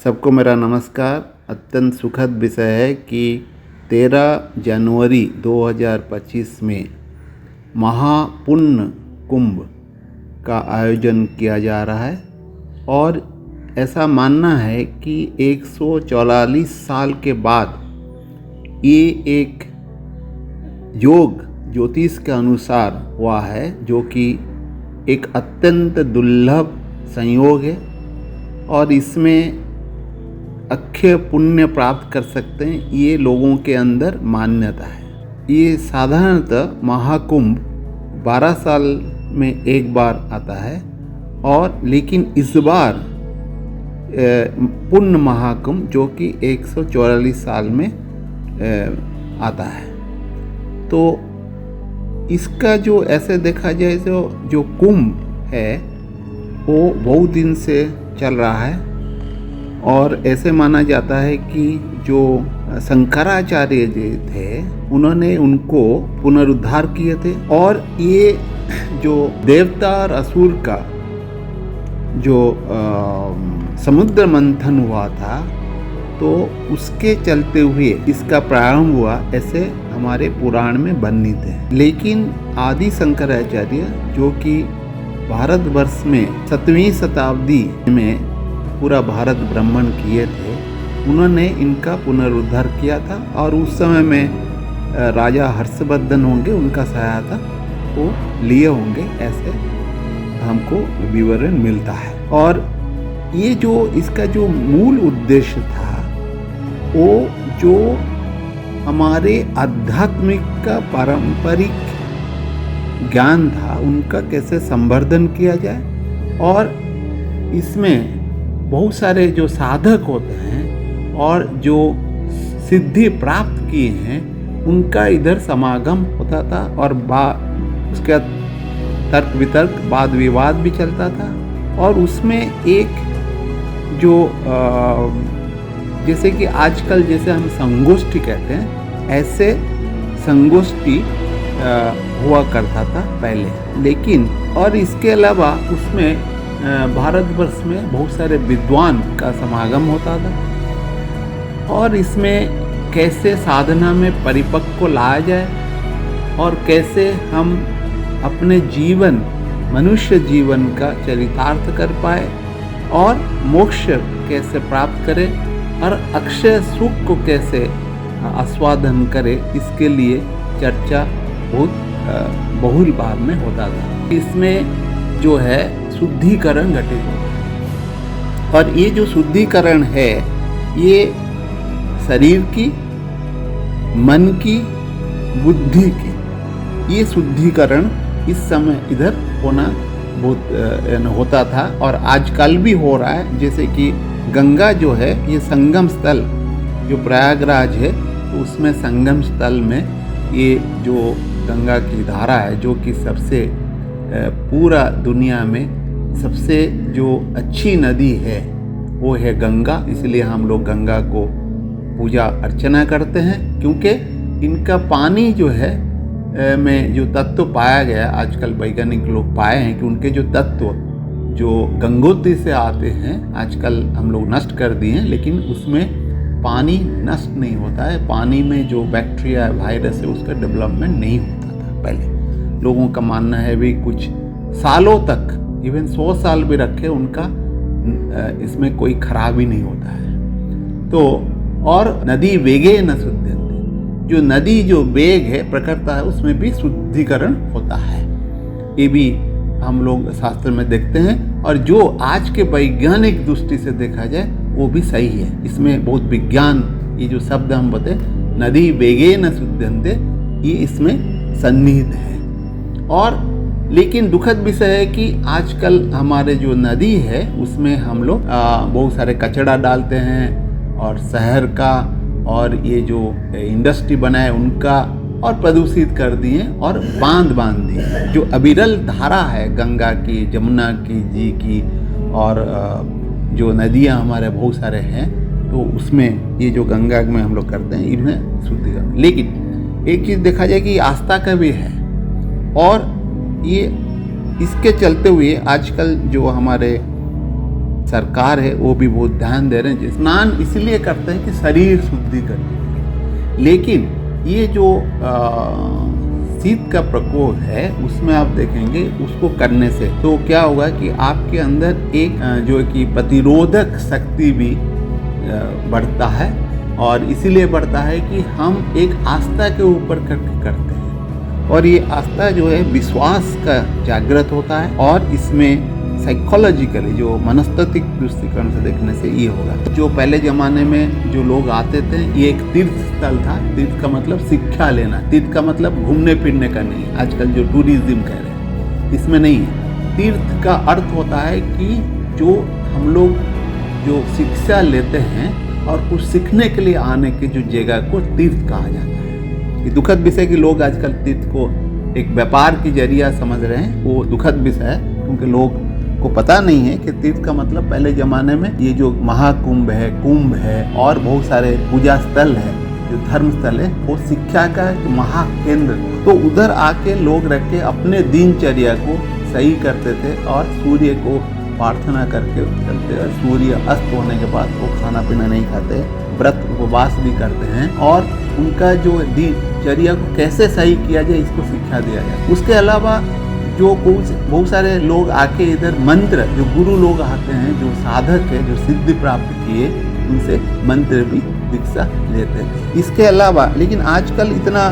सबको मेरा नमस्कार। अत्यंत सुखद विषय है कि 13 जनवरी 2025 में महापुण्य कुंभ का आयोजन किया जा रहा है और ऐसा मानना है कि 144 साल के बाद ये एक योग ज्योतिष के अनुसार हुआ है, जो कि एक अत्यंत दुर्लभ संयोग है और इसमें अक्षय पुण्य प्राप्त कर सकते हैं, ये लोगों के अंदर मान्यता है। ये साधारणतः महाकुंभ 12 साल में एक बार आता है और लेकिन इस बार पुण्य महाकुंभ जो कि 144 साल में आता है। तो इसका जो ऐसे देखा जाए जो कुंभ है वो बहुत दिन से चल रहा है और ऐसे माना जाता है कि जो शंकराचार्य जी थे उन्होंने उनको पुनरुद्धार किए थे और ये जो देवता और असुर का जो समुद्र मंथन हुआ था तो उसके चलते हुए इसका प्रारंभ हुआ, ऐसे हमारे पुराण में वर्णित है। लेकिन आदि शंकराचार्य जो कि भारतवर्ष में 7वीं शताब्दी में पूरा भारत भ्रमण किए थे, उन्होंने इनका पुनरुद्धार किया था और उस समय में राजा हर्षवर्धन होंगे, उनका सहायता वो लिए होंगे, ऐसे हमको विवरण मिलता है। और ये जो इसका जो मूल उद्देश्य था वो जो हमारे आध्यात्मिक का पारंपरिक ज्ञान था उनका कैसे संवर्धन किया जाए और इसमें बहुत सारे जो साधक होते हैं और जो सिद्धि प्राप्त किए हैं उनका इधर समागम होता था और उसके तर्क वितर्क वाद विवाद भी चलता था। और उसमें एक जो जैसे कि आजकल जैसे हम संगोष्ठी कहते हैं, ऐसे संगोष्ठी हुआ करता था पहले। लेकिन और इसके अलावा उसमें भारतवर्ष में बहुत सारे विद्वान का समागम होता था और इसमें कैसे साधना में परिपक्व को लाया जाए और कैसे हम अपने जीवन मनुष्य जीवन का चरितार्थ कर पाए और मोक्ष कैसे प्राप्त करें और अक्षय सुख को कैसे आस्वादन करें, इसके लिए चर्चा बहुत बहुल भाव में होता था। इसमें जो है शुद्धिकरण घटित होता है और ये जो शुद्धिकरण है ये शरीर की, मन की, बुद्धि की, ये शुद्धिकरण इस समय इधर होना बहुत होता था और आजकल भी हो रहा है। जैसे कि गंगा जो है ये संगम स्थल जो प्रयागराज है तो उसमें संगम स्थल में ये जो गंगा की धारा है जो कि सबसे पूरा दुनिया में सबसे जो अच्छी नदी है वो है गंगा, इसलिए हम लोग गंगा को पूजा अर्चना करते हैं क्योंकि इनका पानी जो है में जो तत्व पाया गया, आजकल वैज्ञानिक लोग पाए हैं कि उनके जो तत्व जो गंगोत्री से आते हैं आजकल हम लोग नष्ट कर दिए हैं, लेकिन उसमें पानी नष्ट नहीं होता है। पानी में जो बैक्टीरिया वायरस है उसका डेवलपमेंट नहीं होता था पहले। लोगों का मानना है भी कुछ सालों तक, इवन 100 साल भी रखे उनका इसमें कोई खराबी नहीं होता है। तो और नदी वेगे न शुद्ध्यन्ते, जो नदी जो वेग है प्रखरता है उसमें भी शुद्धिकरण होता है, ये भी हम लोग शास्त्र में देखते हैं। और जो आज के वैज्ञानिक दृष्टि से देखा जाए वो भी सही है। इसमें बहुत विज्ञान, ये जो शब्द हम बताए नदी वेगे न शुद्ध्यन्ते, ये इसमें सन्निहित है। और लेकिन दुखद विषय है कि आजकल हमारे जो नदी है उसमें हम लोग बहुत सारे कचरा डालते हैं और शहर का और ये जो इंडस्ट्री बनाए उनका और प्रदूषित कर दिए और बांध दिए। जो अविरल धारा है गंगा की, जमुना की जी की और जो नदियाँ हमारे बहुत सारे हैं तो उसमें ये जो गंगा में हम लोग करते हैं इन्हें शुद्धिकरण। लेकिन एक चीज़ देखा जाए कि आस्था का भी है और ये इसके चलते हुए आजकल जो हमारे सरकार है वो भी बहुत ध्यान दे रहे हैं। स्नान इसलिए करते हैं कि शरीर शुद्धि करने, लेकिन ये जो शीत का प्रकोप है उसमें आप देखेंगे उसको करने से तो क्या होगा कि आपके अंदर एक जो कि प्रतिरोधक शक्ति भी बढ़ता है, और इसीलिए बढ़ता है कि हम एक आस्था के ऊपर करते हैं, और ये आस्था जो है विश्वास का जागृत होता है, और इसमें साइकोलॉजिकली जो मनस्तात्विक दृष्टिकोण से देखने से ये होगा। जो पहले ज़माने में जो लोग आते थे, ये एक तीर्थ स्थल था। तीर्थ का मतलब शिक्षा लेना, तीर्थ का मतलब घूमने फिरने का नहीं। आजकल जो टूरिज्म कह रहे हैं इसमें नहीं है। तीर्थ का अर्थ होता है कि जो हम लोग जो शिक्षा लेते हैं और कुछ सीखने के लिए आने की जो जगह को तीर्थ कहा जाता है। ये दुखद विषय कि लोग आजकल तीर्थ को एक व्यापार की जरिया समझ रहे हैं, वो दुखद विषय है, क्योंकि लोग को पता नहीं है कि तीर्थ का मतलब पहले जमाने में ये जो महाकुंभ है, कुंभ है और बहुत सारे पूजा स्थल है, जो धर्म स्थल है, वो शिक्षा का एक महाकेंद्र, तो उधर आके लोग रख के अपने दिनचर्या को सही करते थे और सूर्य को प्रार्थना करके चलते, और सूर्य अस्त होने के बाद वो खाना पीना नहीं खाते, व्रत उपवास भी करते हैं, और उनका जो दिनचर्या को कैसे सही किया जाए इसको शिक्षा दिया जाए। उसके अलावा जो बहुत सारे लोग आके इधर मंत्र, जो गुरु लोग आते हैं, जो साधक है, जो सिद्धि प्राप्त किए, उनसे मंत्र भी दीक्षा लेते हैं। इसके अलावा लेकिन आजकल इतना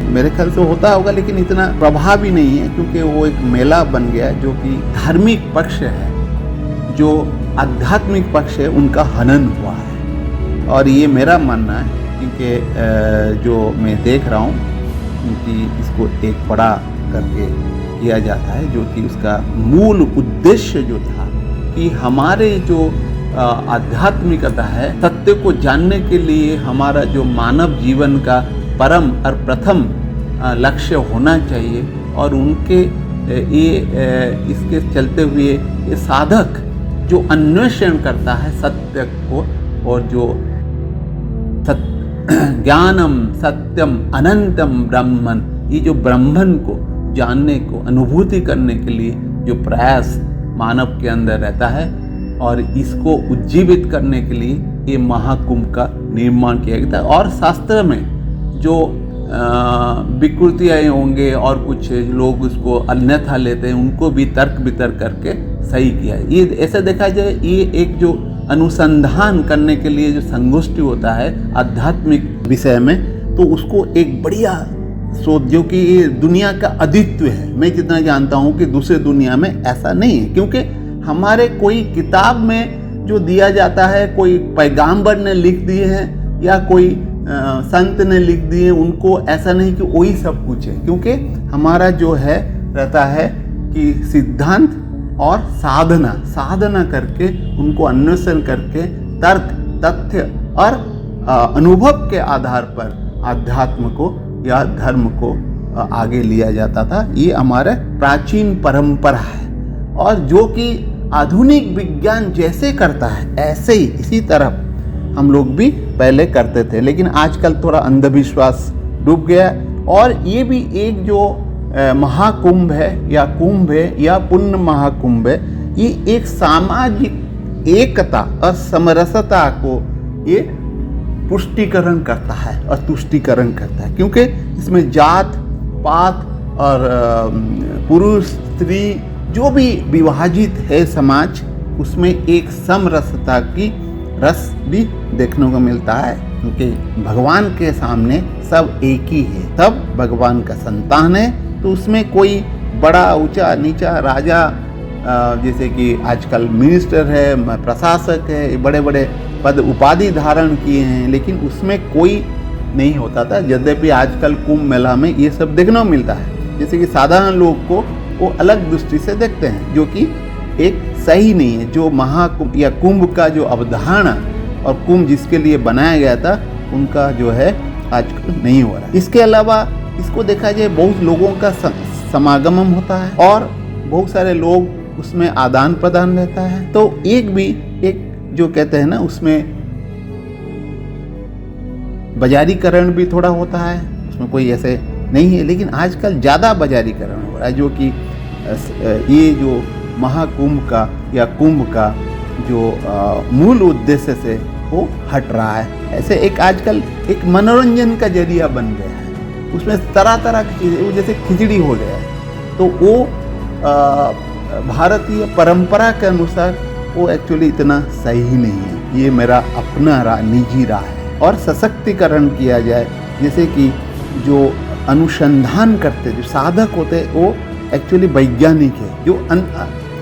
मेरे ख्याल से होता होगा, लेकिन इतना प्रभावी नहीं है, क्योंकि वो एक मेला बन गया है जो कि धार्मिक पक्ष है, जो आध्यात्मिक पक्ष है, उनका हनन हुआ है। और ये मेरा मानना है, क्योंकि जो मैं देख रहा हूँ कि इसको एक बड़ा करके किया जाता है, जो कि उसका मूल उद्देश्य जो था कि हमारे जो आध्यात्मिकता है, सत्य को जानने के लिए हमारा जो मानव जीवन का परम और प्रथम लक्ष्य होना चाहिए, और उनके इसके चलते हुए ये साधक जो अन्वेषण करता है सत्य को, और जो ज्ञानम सत्यम अनंतम ब्रह्मन, ये जो ब्रह्मन को जानने को, अनुभूति करने के लिए जो प्रयास मानव के अंदर रहता है, और इसको उज्जीवित करने के लिए ये महाकुंभ का निर्माण किया गया था। और शास्त्र में जो विकृतियाँ होंगे और कुछ लोग उसको अन्यथा लेते हैं, उनको भी तर्क वितर्क करके सही किया है। ये ऐसा देखा जाए, ये एक जो अनुसंधान करने के लिए जो संगोष्ठी होता है आध्यात्मिक विषय में, तो उसको एक बढ़िया शोध, जो कि ये दुनिया का अद्वित्व है। मैं जितना जानता हूँ कि दूसरे दुनिया में ऐसा नहीं है, क्योंकि हमारे कोई किताब में जो दिया जाता है, कोई पैगाम्बर ने लिख दिए हैं या कोई संत ने लिख दिए, उनको ऐसा नहीं कि वही सब कुछ है, क्योंकि हमारा जो है रहता है कि सिद्धांत और साधना करके, उनको अन्वेषण करके, तर्क, तथ्य और अनुभव के आधार पर आध्यात्म को या धर्म को आगे लिया जाता था। ये हमारा प्राचीन परंपरा है, और जो कि आधुनिक विज्ञान जैसे करता है ऐसे ही इसी तरह हम लोग भी पहले करते थे, लेकिन आजकल थोड़ा अंधविश्वास डूब गया। और ये भी एक जो महाकुंभ है या कुंभ है या पुण्य महाकुंभ है, ये एक सामाजिक एकता और समरसता को ये पुष्टिकरण करता है और तुष्टिकरण करता है, क्योंकि इसमें जात पात और पुरुष स्त्री जो भी विभाजित है समाज, उसमें एक समरसता की रस भी देखने को मिलता है, क्योंकि भगवान के सामने सब एक ही है, सब भगवान का संतान है। तो उसमें कोई बड़ा ऊंचा नीचा राजा, जैसे कि आजकल मिनिस्टर है, प्रशासक है, बड़े बड़े पद उपाधि धारण किए हैं, लेकिन उसमें कोई नहीं होता था। यद्यपि आजकल कुंभ मेला में ये सब देखने को मिलता है, जैसे कि साधारण लोग को वो अलग दृष्टि से देखते हैं, जो कि एक सही नहीं है। जो महाकुंभ या कुंभ का जो अवधारणा और कुंभ जिसके लिए बनाया गया था, उनका जो है आजकल नहीं हो रहा है। इसके अलावा इसको देखा जाए, बहुत लोगों का समागम होता है और बहुत सारे लोग उसमें आदान प्रदान रहता है। तो एक जो कहते हैं ना, उसमें बाजारीकरण भी थोड़ा होता है, उसमें कोई ऐसे नहीं है, लेकिन आजकल ज़्यादा बाजारीकरण हो रहा है, जो कि ये जो महाकुंभ का या कुंभ का जो मूल उद्देश्य से वो हट रहा है। ऐसे एक आजकल एक मनोरंजन का जरिया बन गया है, उसमें तरह तरह की चीज़ें, वो जैसे खिचड़ी हो गया है, तो वो भारतीय परंपरा के अनुसार वो एक्चुअली इतना सही नहीं है। ये मेरा अपना निजी राय है। और सशक्तिकरण किया जाए, जैसे कि जो अनुसंधान करते जो साधक होते वो एक्चुअली वैज्ञानिक है, जो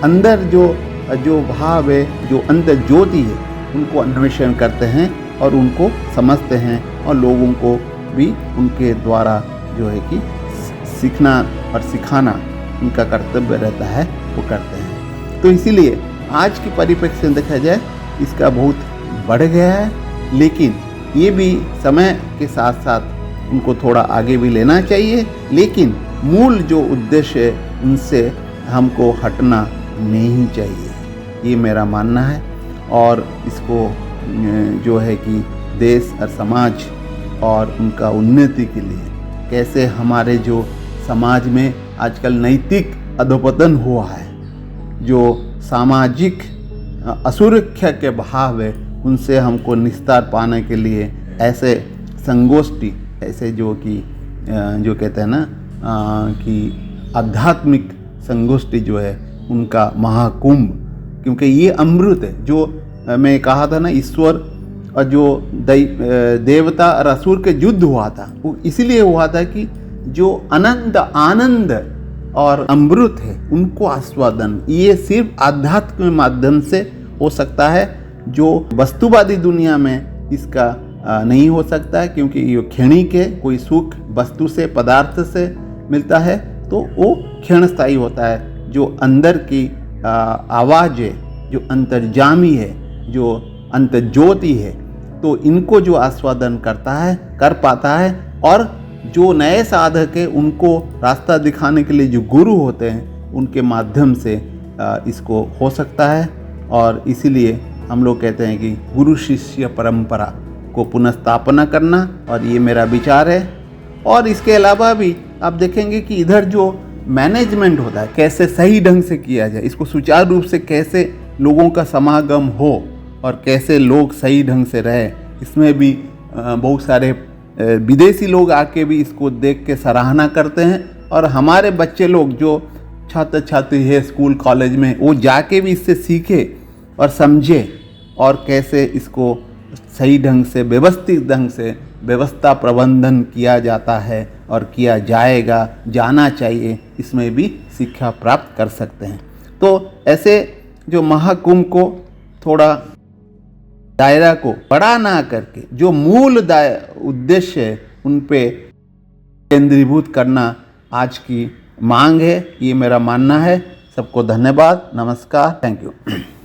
अंदर जो भाव है, जो अंदर ज्योति है, उनको अन्वेषण करते हैं और उनको समझते हैं, और लोगों को भी उनके द्वारा जो है कि सीखना और सिखाना उनका कर्तव्य रहता है, वो करते हैं। तो इसीलिए आज की परिप्रेक्ष्य में देखा जाए इसका बहुत बढ़ गया है, लेकिन ये भी समय के साथ साथ उनको थोड़ा आगे भी लेना चाहिए, लेकिन मूल जो उद्देश्य है उनसे हमको हटना नहीं चाहिए, ये मेरा मानना है। और इसको जो है कि देश और समाज और उनका उन्नति के लिए कैसे हमारे जो समाज में आजकल नैतिक अधोपतन हुआ है, जो सामाजिक असुरक्षा के भाव है, उनसे हमको निस्तार पाने के लिए ऐसे संगोष्ठी, ऐसे जो कहते हैं ना कि आध्यात्मिक संगोष्ठी जो है उनका महाकुंभ, क्योंकि ये अमृत है। जो मैं कहा था ना, ईश्वर और जो देवता और असुर के युद्ध हुआ था, वो इसलिए हुआ था कि जो अनंत आनंद और अमृत है उनको आस्वादन ये सिर्फ आध्यात्म के माध्यम से हो सकता है, जो वस्तुवादी दुनिया में इसका नहीं हो सकता है, क्योंकि ये क्षणिक है। कोई सुख वस्तु से, पदार्थ से मिलता है तो वो क्षणस्थायी होता है। जो अंदर की आवाज़ है, जो अंतर्जामी है, जो अंतर्ज्योति है, तो इनको जो आस्वादन कर पाता है, और जो नए साधक है उनको रास्ता दिखाने के लिए जो गुरु होते हैं उनके माध्यम से इसको हो सकता है। और इसीलिए हम लोग कहते हैं कि गुरु शिष्य परंपरा को पुनर्स्थापना करना, और ये मेरा विचार है। और इसके अलावा भी आप देखेंगे कि इधर जो मैनेजमेंट होता है, कैसे सही ढंग से किया जाए, इसको सुचारू रूप से कैसे लोगों का समागम हो और कैसे लोग सही ढंग से रहे, इसमें भी बहुत सारे विदेशी लोग आके भी इसको देख के सराहना करते हैं। और हमारे बच्चे लोग जो छात्र छात्री है स्कूल कॉलेज में, वो जाके भी इससे सीखे और समझे, और कैसे इसको सही ढंग से, व्यवस्थित ढंग से व्यवस्था प्रबंधन किया जाता है और किया जाएगा, जाना चाहिए, इसमें भी शिक्षा प्राप्त कर सकते हैं। तो ऐसे जो महाकुंभ को थोड़ा दायरा को बड़ा ना करके जो मूल उद्देश्य है उन पे केंद्रीभूत करना आज की मांग है, ये मेरा मानना है। सबको धन्यवाद, नमस्कार, थैंक यू।